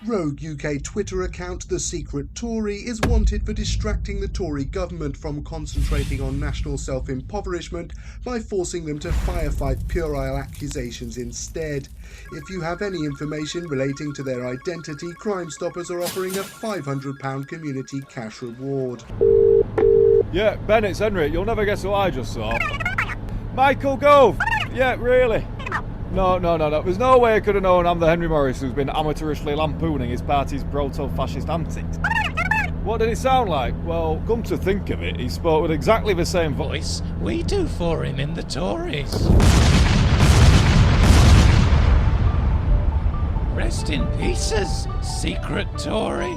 Rogue UK Twitter account The Secret Tory is wanted for distracting the Tory government from concentrating on national self-impoverishment by forcing them to firefight puerile accusations instead. If you have any information relating to their identity, Crime Stoppers are offering a £500 community cash reward. Yeah, Ben, it's Henry. You'll never guess what I just saw. Michael Gove! Yeah, really? No. There's no way I could have known I'm the Henry Morris who's been amateurishly lampooning his party's proto-fascist antics. What did it sound like? Well, come to think of it, he spoke with exactly the same voice we do for him in the Tories. Rest in pieces, Secret Tory.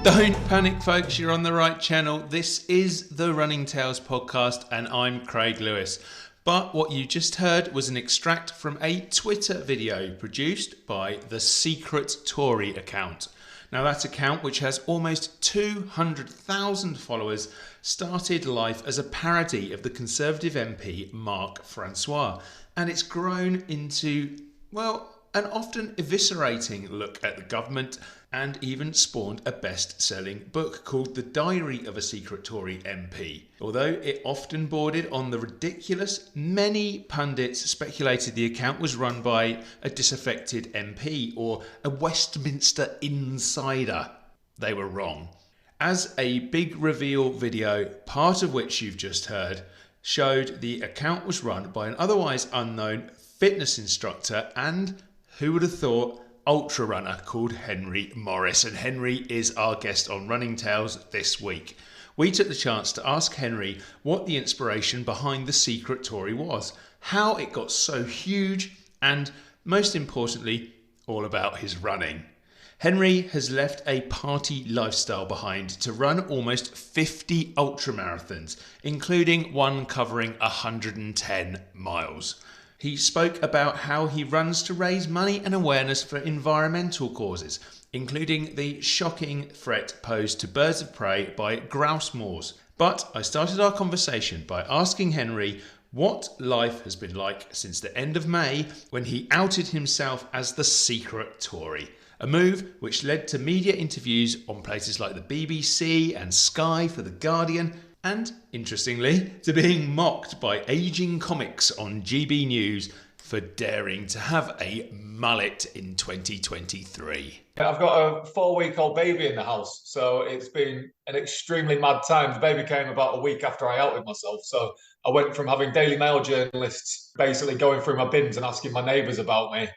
Don't panic, folks, you're on the right channel. This is the Running Tales podcast and I'm Craig Lewis. But what you just heard was an extract from a Twitter video produced by the Secret Tory account. Now that account, which has almost 200,000 followers, started life as a parody of the Conservative MP Mark Francois, and it's grown into, well, an often eviscerating look at the government, and even spawned a best-selling book called The Diary of a Secret Tory MP. Although it often bordered on the ridiculous, many pundits speculated the account was run by a disaffected MP or a Westminster insider. They were wrong. As a big reveal video, part of which you've just heard, showed the account was run by an otherwise unknown fitness instructor and, who would have thought, ultra runner called Henry Morris, and Henry is our guest on Running Tales this week. We took the chance to ask Henry what the inspiration behind the Secret Tory was, how it got so huge, and most importantly, all about his running. Henry has left a party lifestyle behind to run almost 50 ultramarathons, including one covering 110 miles. He spoke about how he runs to raise money and awareness for environmental causes, including the shocking threat posed to birds of prey by grouse moors. But I started our conversation by asking Henry what life has been like since the end of May, when he outed himself as the Secret Tory. A move which led to media interviews on places like the BBC and Sky for The Guardian, and, interestingly, to being mocked by ageing comics on GB News for daring to have a mullet in 2023. I've got a 4-week-old baby in the house, so it's been an extremely mad time. The baby came about a week after I outed myself, so I went from having Daily Mail journalists basically going through my bins and asking my neighbours about me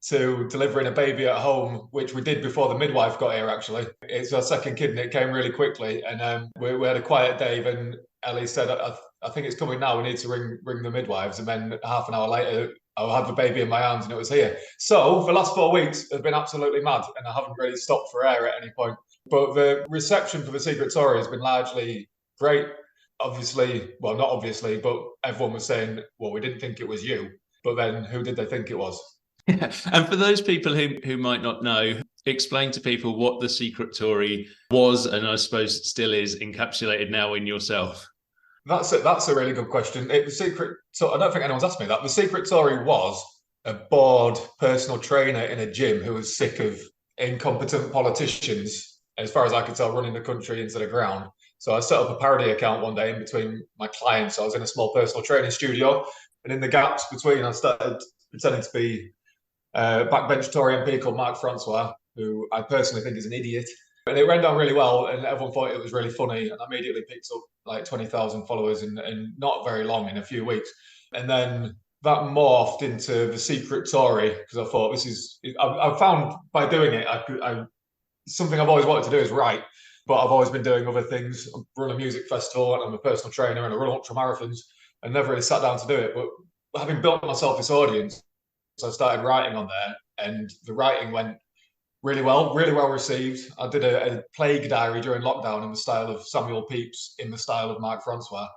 to delivering a baby at home, which we did before the midwife got here, actually. It's our second kid and it came really quickly. And we had a quiet day and Ellie said, I think it's coming now, we need to ring the midwives. And then half an hour later, I had the baby in my arms and it was here. So the last 4 weeks have been absolutely mad and I haven't really stopped for air at any point. But the reception for the Secret Tory has been largely great. Obviously, well, not obviously, but everyone was saying, well, we didn't think it was you. But then who did they think it was? And for those people who might not know, explain to people what the Secret Tory was and I suppose still is encapsulated now in yourself. That's a really good question. I don't think anyone's asked me that. The Secret Tory was a bored personal trainer in a gym who was sick of incompetent politicians, as far as I could tell, running the country into the ground. So I set up a parody account one day in between my clients. I was in a small personal training studio, and in the gaps between, I started pretending to be backbench Tory MP called Mark Francois, who I personally think is an idiot. And it ran down really well and everyone thought it was really funny and I immediately picked up like 20,000 followers in not very long, in a few weeks. And then that morphed into the Secret Tory because I thought I found by doing it, something I've always wanted to do is write, but I've always been doing other things. I run a music festival and I'm a personal trainer and I run ultra marathons and never really sat down to do it. But having built myself this audience, so I started writing on there and the writing went really well received. I did a plague diary during lockdown in the style of Samuel Pepys, in the style of Mark Francois.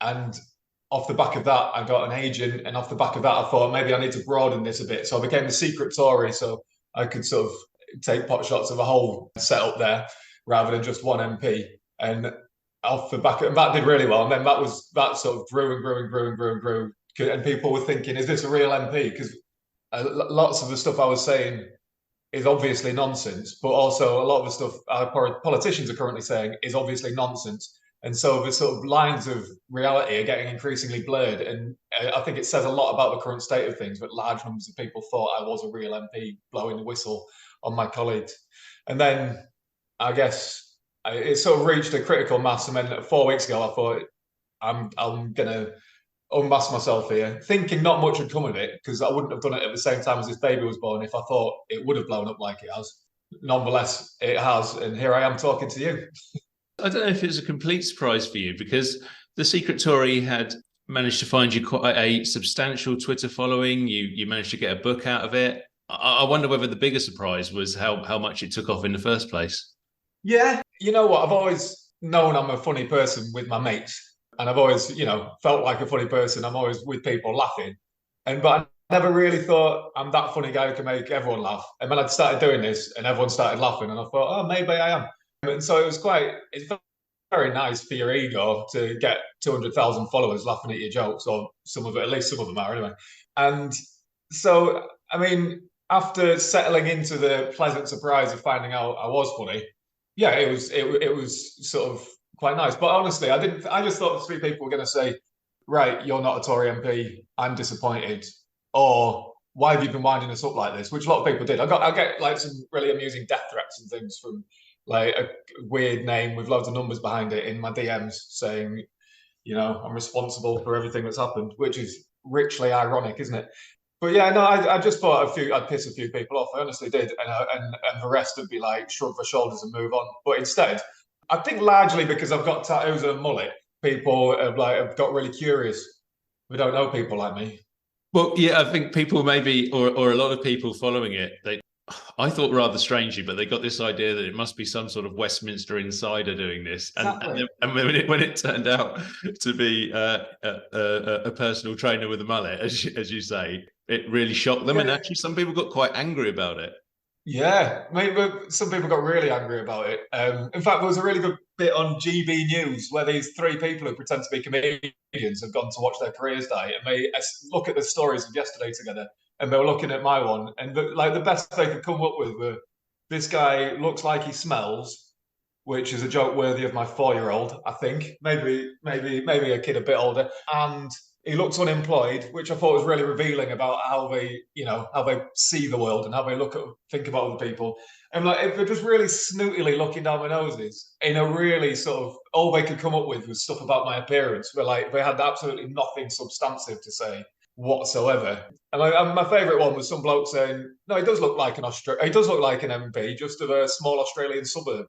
And off the back of that, I got an agent. And off the back of that, I thought maybe I need to broaden this a bit. So I became the Secret Tory. So I could sort of take pot shots of a whole setup there rather than just one MP. And off the back of that did really well. And then that sort of grew and grew. And people were thinking, is this a real MP? Because lots of the stuff I was saying is obviously nonsense, but also a lot of the stuff our politicians are currently saying is obviously nonsense. And so the sort of lines of reality are getting increasingly blurred. And I think it says a lot about the current state of things that large numbers of people thought I was a real MP blowing the whistle on my colleagues. And then I guess it sort of reached a critical mass. And then 4 weeks ago, I thought, I'm going to unmask myself here, thinking not much would come of it, because I wouldn't have done it at the same time as this baby was born if I thought it would have blown up like it has. Nonetheless, it has, and here I am talking to you. I don't know if it was a complete surprise for you, because the Secret Tory had managed to find you quite a substantial Twitter following. You managed to get a book out of it. I wonder whether the bigger surprise was how much it took off in the first place. Yeah, you know what? I've always known I'm a funny person with my mates. And I've always, felt like a funny person. I'm always with people laughing. But I never really thought I'm that funny guy who can make everyone laugh. And when I started doing this and everyone started laughing, and I thought, oh, maybe I am. And so it's very nice for your ego to get 200,000 followers laughing at your jokes, or at least some of them are anyway. And so, I mean, after settling into the pleasant surprise of finding out I was funny, yeah, it was sort of quite nice. But honestly, I just thought the three people were going to say, right, you're not a Tory MP, I'm disappointed, or why have you been winding us up like this? Which a lot of people did. I get like some really amusing death threats and things from like a weird name with loads of numbers behind it in my DMs saying, I'm responsible for everything that's happened, which is richly ironic, isn't it? But yeah, no, I just thought I'd piss a few people off. I honestly did, and the rest would be like shrug their shoulders and move on. But instead, I think largely because I've got tattoos and a mullet, people have got really curious. We don't know people like me. Well, yeah, I think people maybe, or a lot of people following it, I thought rather strangely, but they got this idea that it must be some sort of Westminster insider doing this. Exactly. And when it turned out to be a personal trainer with a mullet, as you say, it really shocked them. Yeah. And actually some people got quite angry about it. Yeah, maybe some people got really angry about it. In fact, there was a really good bit on GB News where these three people who pretend to be comedians have gone to watch their careers die, and they look at the stories of yesterday together, and they were looking at my one, and the best they could come up with were, this guy looks like he smells, which is a joke worthy of my 4-year-old, I think, maybe a kid a bit older, and he looks unemployed, which I thought was really revealing about how they see the world and how they think about other people. And if they're just really snootily looking down my noses in a really sort of, all they could come up with was stuff about my appearance, where they had absolutely nothing substantive to say whatsoever. And my favourite one was some bloke saying, "No, he does look like an MP, just of a small Australian suburb."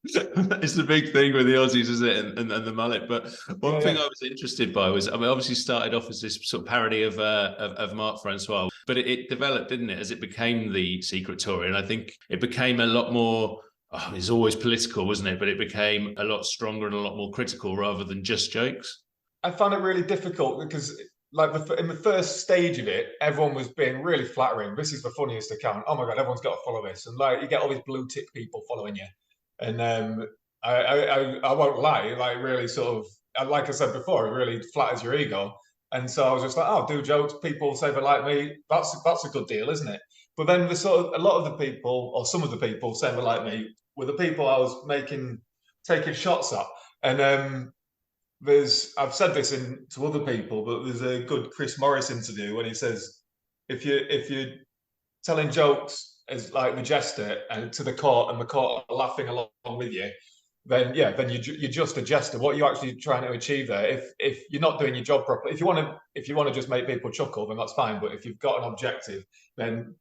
It's the big thing with the Aussies, isn't it? And the mullet. But one thing I was interested by was, obviously started off as this sort of parody of Marc Francois, but it developed, didn't it, as it became the Secret Tory. And I think it became a lot more, it's always political, wasn't it? But it became a lot stronger and a lot more critical rather than just jokes. I found it really difficult because in the first stage of it, everyone was being really flattering. This is the funniest account. Oh my God, everyone's got to follow this. And you get all these blue tick people following you. And I won't lie, really sort of, like I said before, it really flatters your ego. And so I was just like, oh, do jokes, people say they like me, that's a good deal, isn't it? But then a lot of the people, or some of the people saying they like me, were the people I was taking shots at. And I've said this to other people, but there's a good Chris Morris interview when he says, if you're telling jokes as like the jester and to the court, and the court are laughing along with you, then you're just a jester. What are you actually trying to achieve there? If you're not doing your job properly, if you want to just make people chuckle, then that's fine. But if you've got an objective, then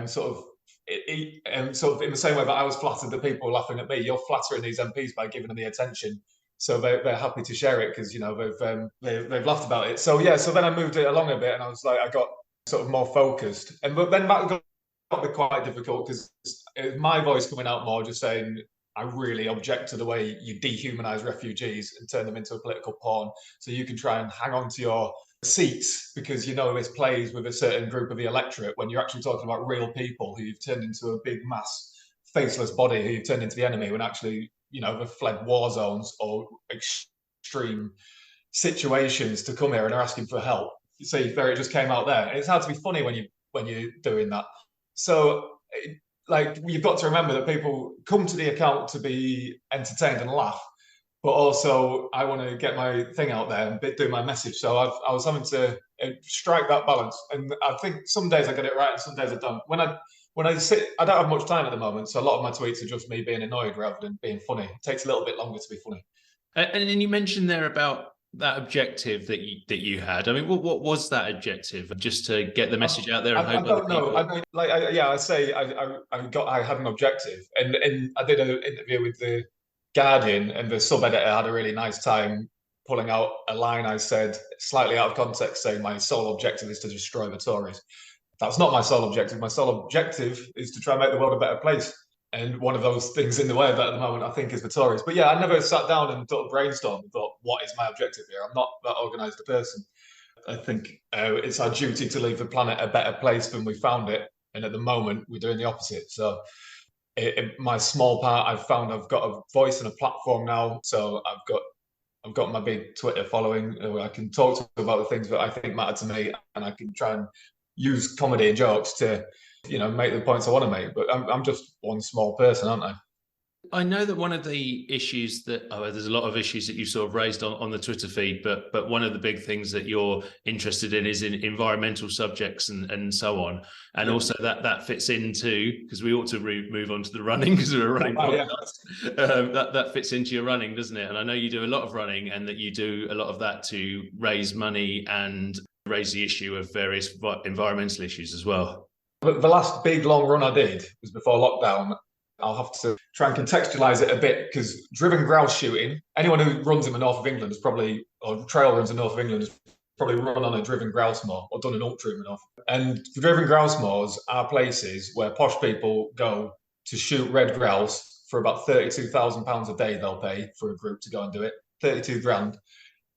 sort of in the same way that I was flattered that people were laughing at me, you're flattering these MPs by giving them the attention. So they're happy to share it because they've laughed about it. So then I moved it along a bit, and I was like, I got sort of more focused, but then that got quite difficult because it was my voice coming out more, just saying I really object to the way you dehumanize refugees and turn them into a political pawn, so you can try and hang on to your seats because this plays with a certain group of the electorate, when you're actually talking about real people who you've turned into a big mass faceless body who you've turned into the enemy, when actually they've fled war zones or extreme situations to come here and are asking for help. You see, there it just came out there. And it's hard to be funny when you're doing that. So like you've got to remember that people come to the account to be entertained and laugh, but also I want to get my thing out there and do my message. So I was having to strike that balance, and I think some days I get it right and some days I don't. When I sit, I don't have much time at the moment, so a lot of my tweets are just me being annoyed rather than being funny. It takes a little bit longer to be funny. And then you mentioned there about that objective that you had. I mean, what was that objective? Just to get the message out there and hope other people. I had an objective, and I did an interview with the Guardian, and the sub editor had a really nice time pulling out a line I said slightly out of context, saying my sole objective is to destroy the Tories. That's not my sole objective. My sole objective is to try and make the world a better place. And one of those things in the way of that at the moment, I think, is the Tories. But yeah, I never sat down and sort of brainstormed and thought, what is my objective here? I'm not that organised a person. I think it's our duty to leave the planet a better place than we found it. And at the moment, we're doing the opposite. So my small part, I've found I've got a voice and a platform now. So I've got my big Twitter following. I can talk to about the things that I think matter to me, and I can try and use comedy and jokes to, make the points I want to make. But I'm just one small person, aren't I? I know that one of the issues there's a lot of issues that you sort of raised on the Twitter feed, but one of the big things that you're interested in is in environmental subjects and so on. And also that fits into, because we ought to move on to the running because we're a running podcast. That fits into your running, doesn't it? And I know you do a lot of running, and that you do a lot of that to raise money and raise the issue of various environmental issues as well. The last big long run I did was before lockdown. I'll have to try and contextualise it a bit, because driven grouse shooting, anyone who runs in the north of England or trail runs in the north of England has probably run on a driven grouse moor or done an ultra in the north. And the driven grouse moors are places where posh people go to shoot red grouse for about £32,000 a day they'll pay for a group to go and do it. 32 grand.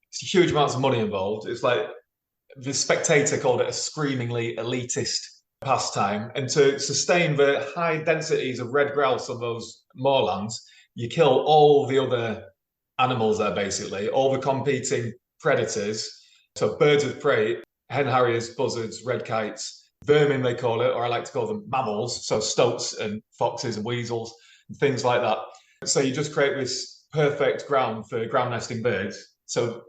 It's huge amounts of money involved. It's like the Spectator called it a screamingly elitist pastime, and to sustain the high densities of red grouse on those moorlands, you kill all the other animals there, basically, all the competing predators. So birds of prey, hen harriers, buzzards, red kites, vermin they call it, or I like to call them mammals, so stoats and foxes and weasels and things like that. So you just create this perfect ground for ground nesting birds. So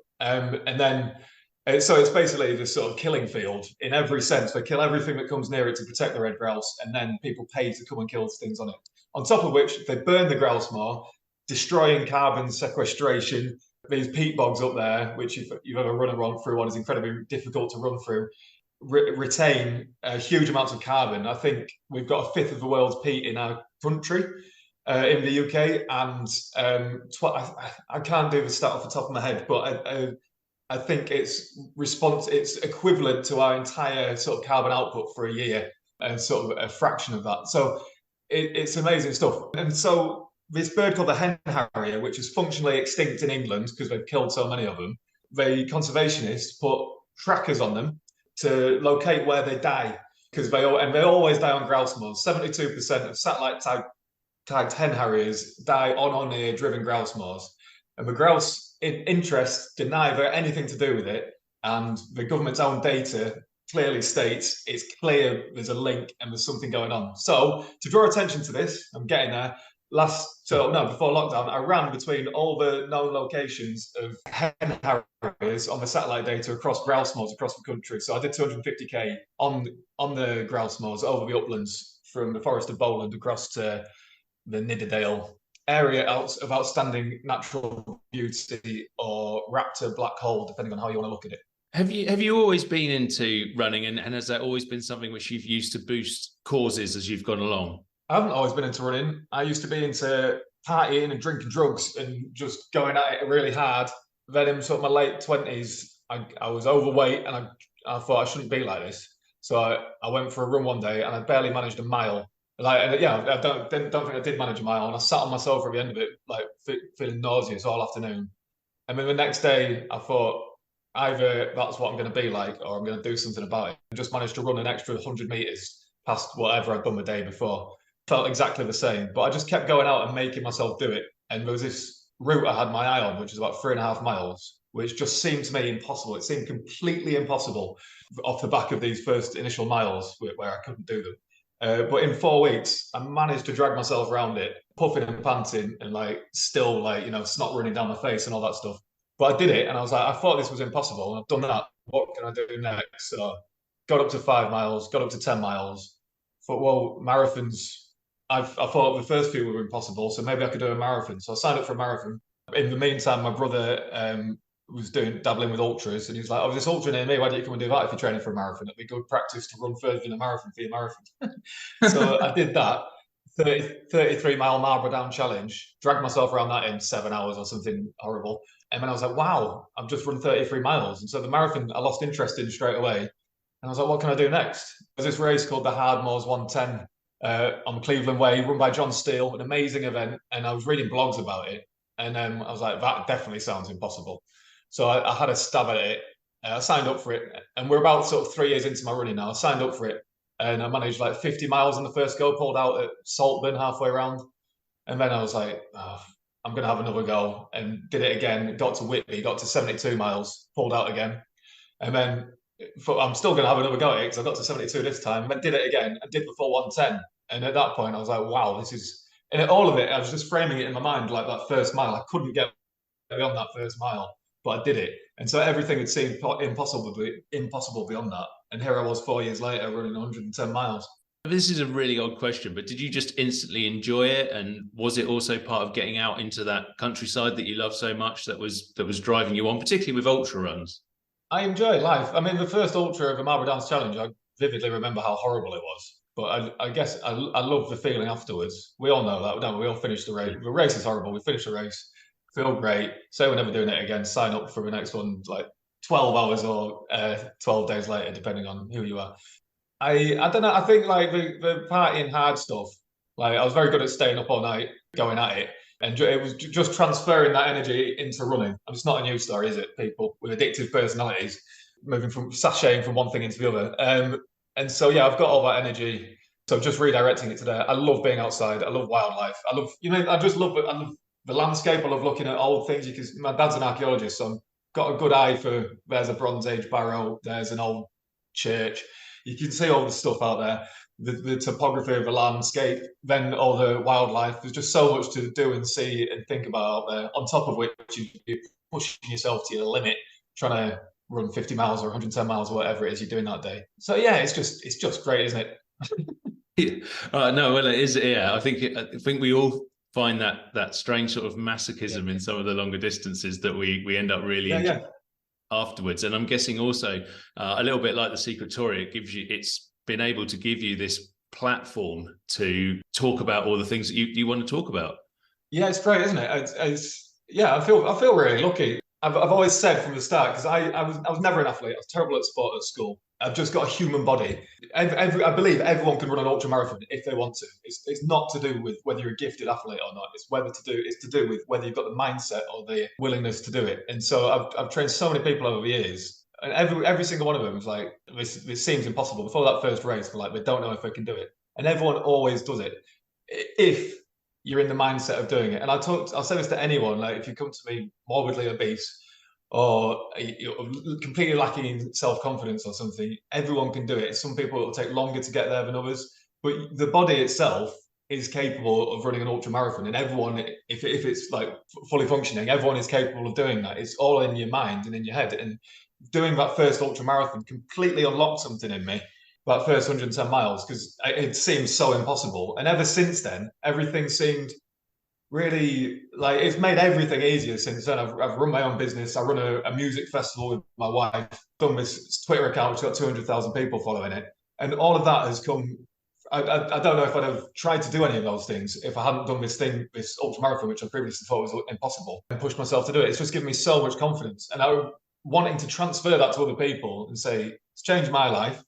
so it's basically this sort of killing field in every sense. They kill everything that comes near it to protect the red grouse, and then people pay to come and kill things on it. On top of which, they burn the grouse more, destroying carbon sequestration. These peat bogs up there, which if you've ever run through one, is incredibly difficult to run through, retain huge amounts of carbon. I think we've got a fifth of the world's peat in our country, in the UK, and I can't do the stat off the top of my head, but I think it's equivalent to our entire sort of carbon output for a year, and sort of a fraction of that. So it's amazing stuff. And so this bird called the hen harrier, which is functionally extinct in England because they've killed so many of them, the conservationists put trackers on them to locate where they die, because they always die on grouse moors. 72% of satellite tagged hen harriers die on or near driven grouse moors, and the grouse interests deny they're anything to do with it, and the government's own data clearly states it's clear there's a link and there's something going on. So to draw attention to this, I'm getting there. Before lockdown, I ran between all the known locations of hen harriers on the satellite data across grouse moors across the country. So I did 250k on the grouse moors over the uplands from the Forest of Bowland across to the Nidderdale area of outstanding natural beauty, or raptor black hole, depending on how you want to look at it. Have you always been into running, and has that always been something which you've used to boost causes as you've gone along? I haven't always been into running. I used to be into partying and drinking drugs and just going at it really hard. Then in sort of my late 20s, I was overweight, and I thought I shouldn't be like this. So I went for a run one day, and I barely managed a mile. I don't think I did manage a mile, and I sat on my sofa at the end of it, like feeling nauseous all afternoon. And then the next day, I thought either that's what I'm going to be like, or I'm going to do something about it. I just managed to run an extra 100 meters past whatever I'd done the day before. Felt exactly the same, but I just kept going out and making myself do it. And there was this route I had my eye on, which is about 3.5 miles, which just seemed to me impossible. It seemed completely impossible off the back of these first initial miles where I couldn't do them. But in 4 weeks, I managed to drag myself around it, puffing and panting, and like still like snot running down my face and all that stuff. But I did it, and I was like, I thought this was impossible, and I've done that. What can I do next? So got up to 5 miles, got up to 10 miles. Thought, well, marathons. I thought the first few were impossible, so maybe I could do a marathon. So I signed up for a marathon. In the meantime, my brother was dabbling with ultras, and he's like, "Oh, there's this ultra near me. Why don't you come and do that if you're training for a marathon? It'd be good practice to run further than a marathon for your marathon." So I did that 33-mile Marlborough Down challenge, dragged myself around that in 7 hours or something horrible. And then I was like, wow, I've just run 33 miles. And so the marathon, I lost interest in straight away. And I was like, what can I do next? There's this race called the Hardmoors 110 on Cleveland Way, run by John Steele, an amazing event. And I was reading blogs about it. And then I was like, that definitely sounds impossible. So I had a stab at it. I signed up for it. And we're about sort of 3 years into my running now. I signed up for it. And I managed like 50 miles on the first go, pulled out at Saltburn halfway around. And then I was like, oh, I'm going to have another go, and did it again. Got to Whitby, got to 72 miles, pulled out again. And then I'm still going to have another go at it because I got to 72 this time. And then did it again and did the full 110. And at that point, I was like, wow, this is... And all of it, I was just framing it in my mind like that first mile. I couldn't get beyond that first mile, but I did it. And so everything had seemed impossible beyond that. And here I was 4 years later running 110 miles. This is a really odd question, but did you just instantly enjoy it? And was it also part of getting out into that countryside that you love so much that was driving you on, particularly with ultra runs? I enjoy life. I mean, the first ultra of the Marlborough Downs Challenge, I vividly remember how horrible it was. But I guess I love the feeling afterwards. We all know that, don't we? We all finished the race. The race is horrible. We finished the race, feel great. Say we're never doing it again. Sign up for the next one, like 12 hours or 12 days later, depending on who you are. I don't know. I think like the partying hard stuff, like I was very good at staying up all night, going at it. And it was just transferring that energy into running. And it's not a news story, is it? People with addictive personalities moving from sashaying from one thing into the other. And so, yeah, I've got all that energy. So just redirecting it to there. I love being outside. I love wildlife. I love the landscape. I love looking at old things because my dad's an archaeologist. So I've got a good eye for, there's a Bronze Age barrow. There's an old church. You can see all the stuff out there, the topography of the landscape, then all the wildlife. There's just so much to do and see and think about out there, on top of which you're pushing yourself to your limit, trying to run 50 miles or 110 miles or whatever it is you're doing that day. So yeah, it's just great, isn't it? No, well, it is. Yeah, I think we all find that strange sort of masochism in some of the longer distances that we end up really enjoying afterwards. And I'm guessing also a little bit like the Secret Tory, it's been able to give you this platform to talk about all the things that you want to talk about. Yeah, it's great, isn't it? I feel really lucky. I've always said from the start, because I was never an athlete. I was terrible at sport at school. I've just got a human body. I believe everyone can run an ultra marathon if they want to. It's not to do with whether you're a gifted athlete or not. It's to do with whether you've got the mindset or the willingness to do it. And so I've trained so many people over the years, and every single one of them was like, this seems impossible. Before that first race, they're like, they don't know if they can do it. And everyone always does it if you're in the mindset of doing it. And I'll say this to anyone, like if you come to me morbidly obese or you're completely lacking in self-confidence or something, everyone can do it. Some people, it'll take longer to get there than others, but the body itself is capable of running an ultra marathon. And everyone, if it's like fully functioning, everyone is capable of doing that. It's all in your mind and in your head. And doing that first ultra marathon completely unlocked something in me, that first 110 miles, because it seemed so impossible. And ever since then, everything seemed really, like, it's made everything easier since then. I've run my own business. I run a music festival with my wife, done this Twitter account which got 200,000 people following it. And all of that has come, I don't know if I'd have tried to do any of those things if I hadn't done this ultra marathon, which I previously thought was impossible, and pushed myself to do it. It's just given me so much confidence. And I wanting to transfer that to other people and say, it's changed my life.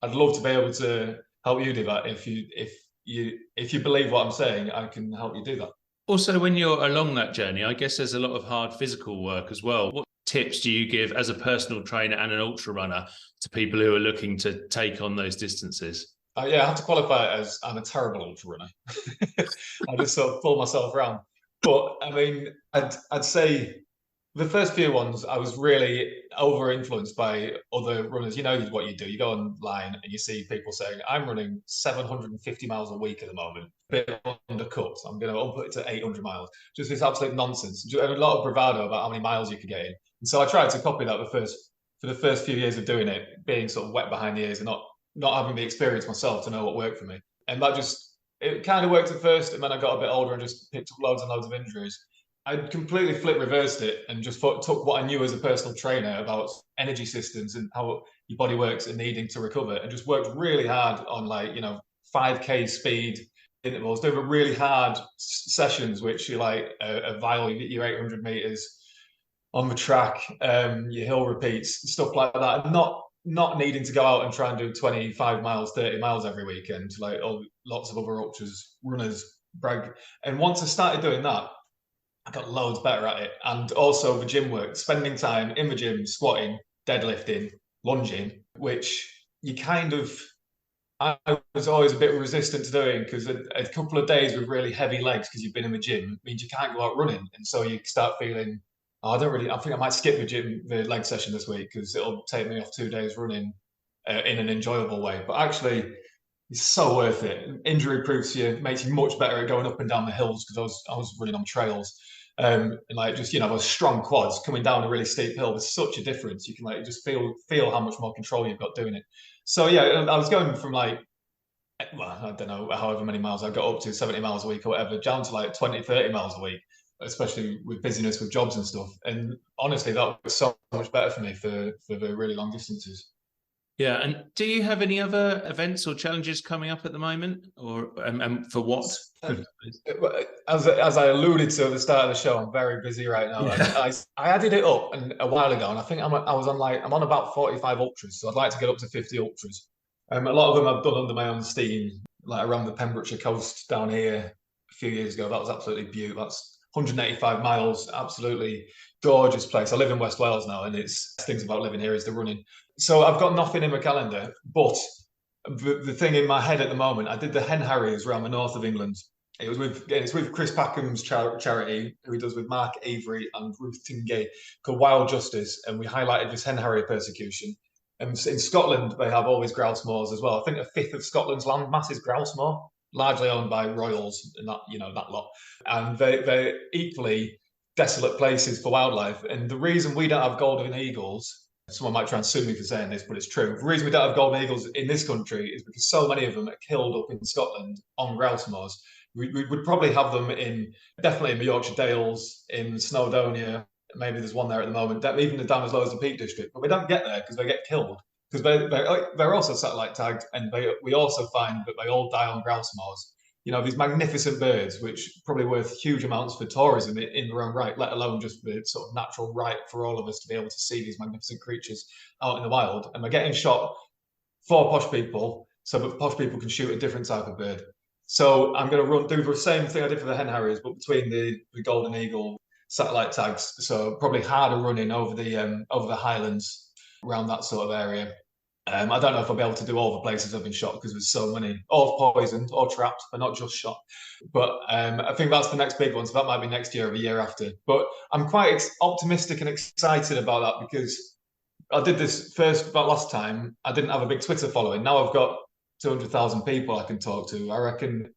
I'd love to be able to help you do that. If you believe what I'm saying, I can help you do that. Also, when you're along that journey, I guess there's a lot of hard physical work as well. What tips do you give as a personal trainer and an ultra runner to people who are looking to take on those distances? I have to qualify it as I'm a terrible ultra runner. I just sort of pull myself around. But I mean, I'd say The first few ones, I was really over influenced by other runners. You know what you do. You go online and you see people saying, I'm running 750 miles a week at the moment, bit undercut. I'm going to up it to 800 miles. Just this absolute nonsense. And a lot of bravado about how many miles you could get in. And so I tried to copy that for the first few years of doing it, being sort of wet behind the ears and not having the experience myself to know what worked for me. And it kind of worked at first. And then I got a bit older and just picked up loads and loads of injuries. I completely reversed it and just took what I knew as a personal trainer about energy systems and how your body works and needing to recover, and just worked really hard on 5K speed intervals, doing really hard sessions, which you a while you get your 800 meters on the track, your hill repeats, stuff like that, and not needing to go out and try and do 25 miles, 30 miles every weekend, lots of other ultras runners brag. And once I started doing that, I got loads better at it. And also the gym work, spending time in the gym, squatting, deadlifting, lunging, which I was always a bit resistant to doing, because a couple of days with really heavy legs because you've been in the gym means you can't go out running. And so you start feeling, I think I might skip the leg session this week because it'll take me off 2 days running in an enjoyable way. But actually, it's so worth it. Injury proofs you, makes you much better at going up and down the hills, because I was running on trails. And those strong quads coming down a really steep hill, there's such a difference. You can just feel how much more control you've got doing it. So yeah, I was going from I don't know, however many miles I got up to, 70 miles a week or whatever, down to 20, 30 miles a week, especially with busyness with jobs and stuff. And honestly, that was so much better for me for the really long distances. Yeah, and do you have any other events or challenges coming up at the moment, or for what? As I alluded to at the start of the show, I'm very busy right now. Yeah. I added it up a while ago, and I think I'm on about 45 ultras, so I'd like to get up to 50 ultras. A lot of them I've done under my own steam, around the Pembrokeshire coast down here a few years ago. That was absolutely beautiful. That's 185 miles, absolutely gorgeous place. I live in West Wales now, and it's things about living here is the running. So I've got nothing in my calendar, but the thing in my head at the moment, I did the hen harriers around the north of England. It's with Chris Packham's charity, who he does with Mark Avery and Ruth Tingay, called Wild Justice, and we highlighted this hen harrier persecution. And in Scotland, they have all these grouse moors as well. I think a fifth of Scotland's land mass is grouse moor, largely owned by royals and that lot. And they're equally desolate places for wildlife. And the reason we don't have golden eagles, someone might try and sue me for saying this, but it's true. The reason we don't have golden eagles in this country is because so many of them are killed up in Scotland on grouse moors. We would probably have them definitely in the Yorkshire Dales, in Snowdonia. Maybe there's one there at the moment, even down as low as the Peak District. But we don't get there because they get killed. Because they're also satellite tagged, and we also find that they all die on grouse moors. These magnificent birds, which are probably worth huge amounts for tourism in their own right, let alone just the sort of natural right for all of us to be able to see these magnificent creatures out in the wild. And they're getting shot for posh people, so that posh people can shoot a different type of bird. So I'm going to do the same thing I did for the hen harriers, but between the golden eagle satellite tags. So probably harder running over the Highlands, around that sort of area. I don't know if I'll be able to do all the places I've been shot, because there's so many, or poisoned, or trapped, but not just shot. But I think that's the next big one. So that might be next year or the year after. But I'm quite optimistic and excited about that, because I did this about last time. I didn't have a big Twitter following. Now I've got 200,000 people I can talk to. I reckon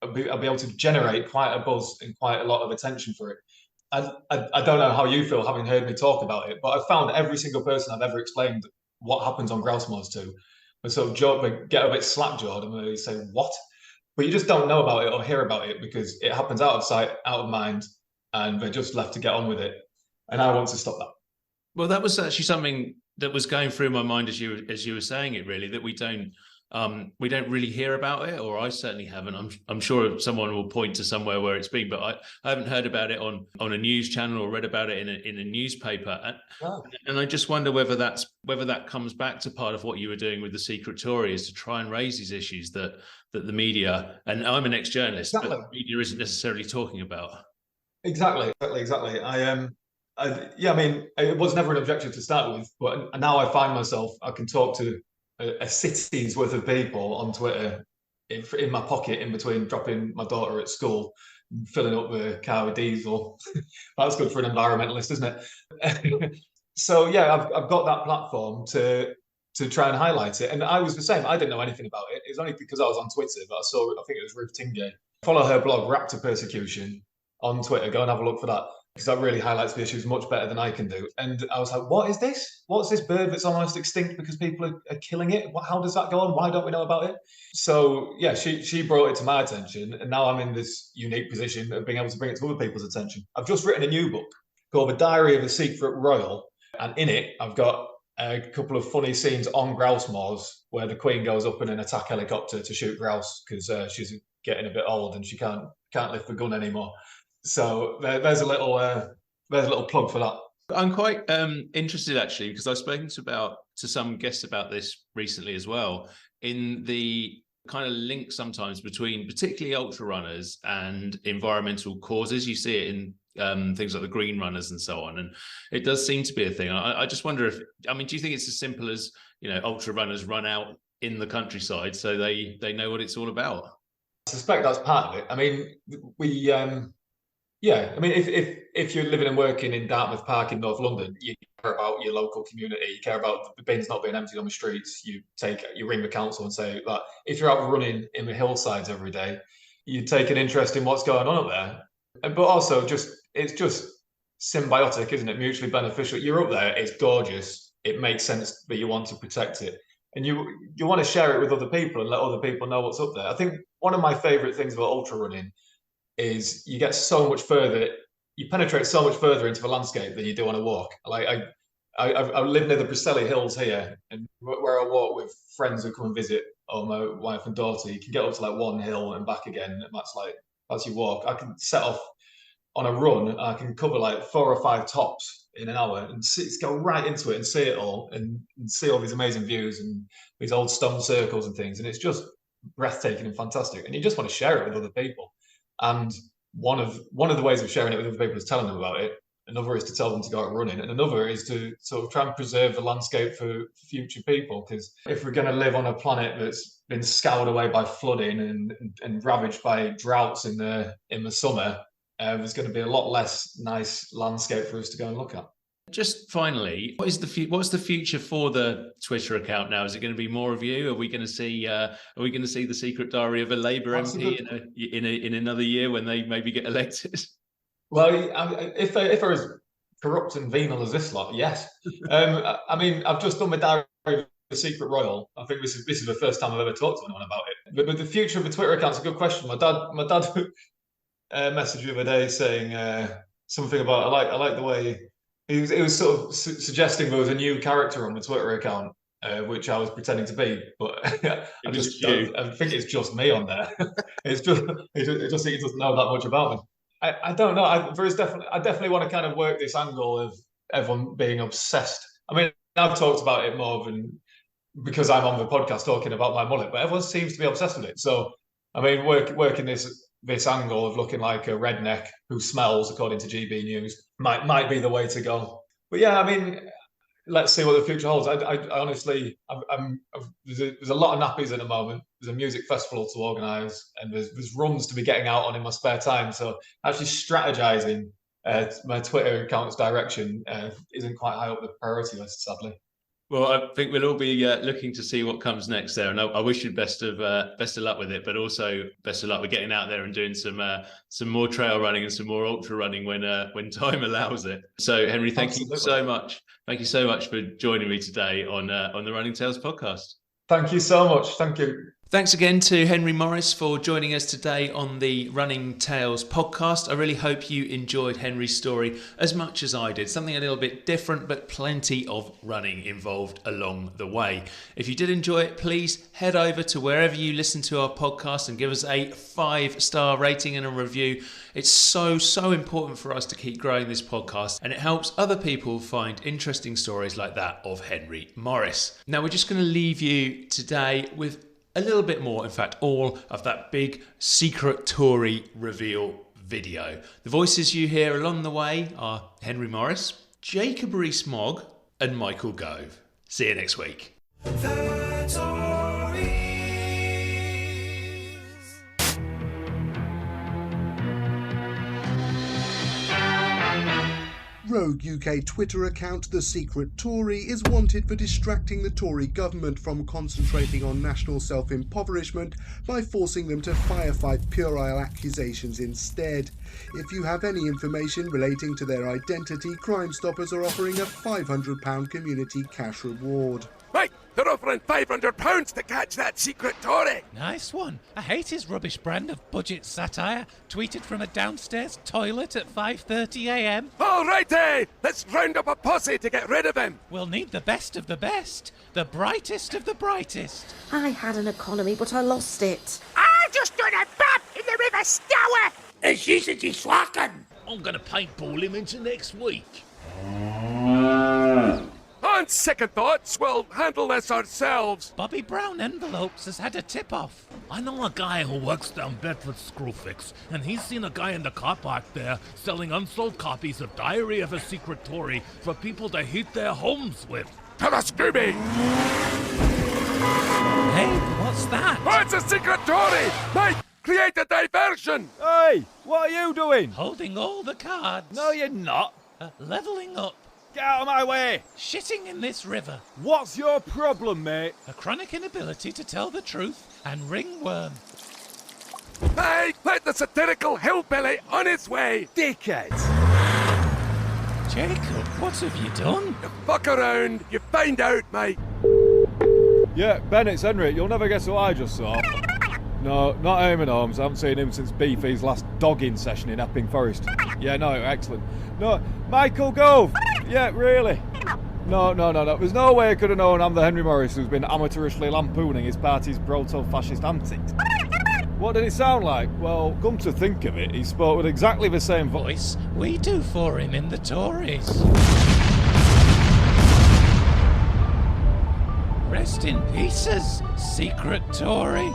I'll be able to generate quite a buzz and quite a lot of attention for it. I don't know how you feel having heard me talk about it, but I've found every single person I've ever explained what happens on grouse moors to, they sort of joke, they get a bit slack-jawed and they say, what? But you just don't know about it or hear about it, because it happens out of sight, out of mind, and they're just left to get on with it. And I want to stop that. Well, that was actually something that was going through my mind as you were saying it, really, that we don't really hear about it, or I certainly haven't. I'm sure someone will point to somewhere where it's been, but I haven't heard about it on a news channel or read about it in a newspaper. And I just wonder whether that comes back to part of what you were doing with the Secret Tory, is to try and raise these issues that the media, and I'm an ex-journalist, exactly, but the media isn't necessarily talking about. Exactly. I mean, it was never an objection to start with, but now I find myself, I can talk to a city's worth of people on Twitter in my pocket, in between dropping my daughter at school filling up the car with diesel. That's good for an environmentalist, isn't it? So yeah, I've got that platform to try and highlight it. And I was the same. I didn't know anything about it. It was only because I was on Twitter that I saw, I think it was Ruth Tingay. Follow her blog, Raptor Persecution, on Twitter. Go and have a look for that, because that really highlights the issues much better than I can do. And I was like, what is this? What's this bird that's almost extinct because people are killing it? How does that go on? Why don't we know about it? So yeah, she brought it to my attention, and now I'm in this unique position of being able to bring it to other people's attention. I've just written a new book called The Diary of a Secret Royal, and in it I've got a couple of funny scenes on grouse moors where the Queen goes up in an attack helicopter to shoot grouse because she's getting a bit old and she can't lift the gun anymore. So there's a little plug for that. I'm quite interested, actually, because I've spoken to some guests about this recently as well, in the kind of link sometimes between particularly ultra runners and environmental causes. You see it in things like the green runners and so on, and it does seem to be a thing. I just wonder if, I mean, do you think it's as simple as, ultra runners run out in the countryside so they know what it's all about? I suspect that's part of it. I mean, yeah, I mean, if you're living and working in Dartmouth Park in North London, you care about your local community. You care about the bins not being emptied on the streets. You ring the council and say that. If you're out running in the hillsides every day, you take an interest in what's going on up there. But also, it's just symbiotic, isn't it? Mutually beneficial. You're up there. It's gorgeous. It makes sense that you want to protect it, and you want to share it with other people and let other people know what's up there. I think one of my favourite things about ultra running is you get so much further, you penetrate so much further into the landscape than you do on a walk. Like I live near the Preseli Hills here, and where I walk with friends who come and visit, or my wife and daughter, you can get up to like one hill and back again, and that's your walk. I can set off on a run, and I can cover like 4 or 5 tops in an hour and go right into it and see it all, and see all these amazing views and these old stone circles and things, and it's just breathtaking and fantastic, and you just want to share it with other people. And one of the ways of sharing it with other people is telling them about it. Another is to tell them to go out running, and another is to sort of try and preserve the landscape for future people. Because if we're going to live on a planet that's been scoured away by flooding and ravaged by droughts in the summer, there's going to be a lot less nice landscape for us to go and look at. Just finally, what's the future for the Twitter account now? Is it going to be more of you? Are we going to see the secret diary of a Labour MP in another year when they maybe get elected? Well, if they're as corrupt and venal as this lot, yes. I mean, I've just done my diary of the Secret Royal. I think this is the first time I've ever talked to anyone about it. But the future of the Twitter account's a good question. My dad messaged the other day saying something about I like the way. He was sort of suggesting there was a new character on the Twitter account, which I was pretending to be, but I think it's just me on there. It just he doesn't know that much about me. I don't know. I definitely want to kind of work this angle of everyone being obsessed. I mean, I've talked about it more than because I'm on the podcast talking about my mullet, but everyone seems to be obsessed with it. So, I mean, working this angle of looking like a redneck who smells, according to GB News, might be the way to go. But yeah, I mean, let's see what the future holds. I honestly, there's a lot of nappies at the moment. There's a music festival to organise, and there's runs to be getting out on in my spare time. So actually strategizing my Twitter account's direction isn't quite high up the priority list, sadly. Well, I think we'll all be looking to see what comes next there, and I wish you best of luck with it, but also best of luck with getting out there and doing some more trail running and some more ultra running when time allows it. So, Henry, thank you so much. Thank you so much for joining me today on the Running Tales podcast. Thank you so much. Thank you. Thanks again to Henry Morris for joining us today on the Running Tales podcast. I really hope you enjoyed Henry's story as much as I did. Something a little bit different, but plenty of running involved along the way. If you did enjoy it, please head over to wherever you listen to our podcast and give us a 5-star rating and a review. It's so important for us to keep growing this podcast, and it helps other people find interesting stories like that of Henry Morris. Now, we're just going to leave you today with a little bit more, in fact, all of that big Secret Tory reveal video. The voices you hear along the way are Henry Morris, Jacob Rees-Mogg, and Michael Gove. See you next week. The Tories. rogue UK Twitter account, The Secret Tory, is wanted for distracting the Tory government from concentrating on national self-impoverishment by forcing them to firefight puerile accusations instead. If you have any information relating to their identity, Crime Stoppers are offering a £500 community cash reward. Right, they're offering £500 to catch that secret Tory. Nice one. I hate his rubbish brand of budget satire, tweeted from a downstairs toilet at 5:30 a.m. All righty, let's round up a posse to get rid of him. We'll need the best of the best, the brightest of the brightest. I had an economy, but I lost it. I just done a bab in the River Stour. And she's a deslocking. I'm gonna paintball him into next week. On second thoughts, we'll handle this ourselves. Bobby Brown Envelopes has had a tip-off. I know a guy who works down Bedford Screwfix, and he's seen a guy in the car park there selling unsold copies of Diary of a Secret Tory for people to heat their homes with. To the Scooby! Hey, what's that? Oh, it's a secret Tory! Mate, create a diversion! Hey, what are you doing? Holding all the cards. No, you're not. Levelling up. Get out of my way. Shitting in this river. What's your problem, mate? A chronic inability to tell the truth and ringworm. Hey, let the satirical hillbilly on his way! Dickhead. Jacob, what have you done? You fuck around, you find out, mate. Yeah, Ben, it's Henry. You'll never guess who I just saw. No, not Eamon Holmes. I haven't seen him since Beefy's last dogging session in Epping Forest. Yeah, no, excellent. No, Michael Gove. Yeah, really. No. There's no way I could have known I'm the Henry Morris who's been amateurishly lampooning his party's proto-fascist antics. What did it sound like? Well, come to think of it, he spoke with exactly the same voice. We do for him in the Tories. Rest in pieces, Secret Tory.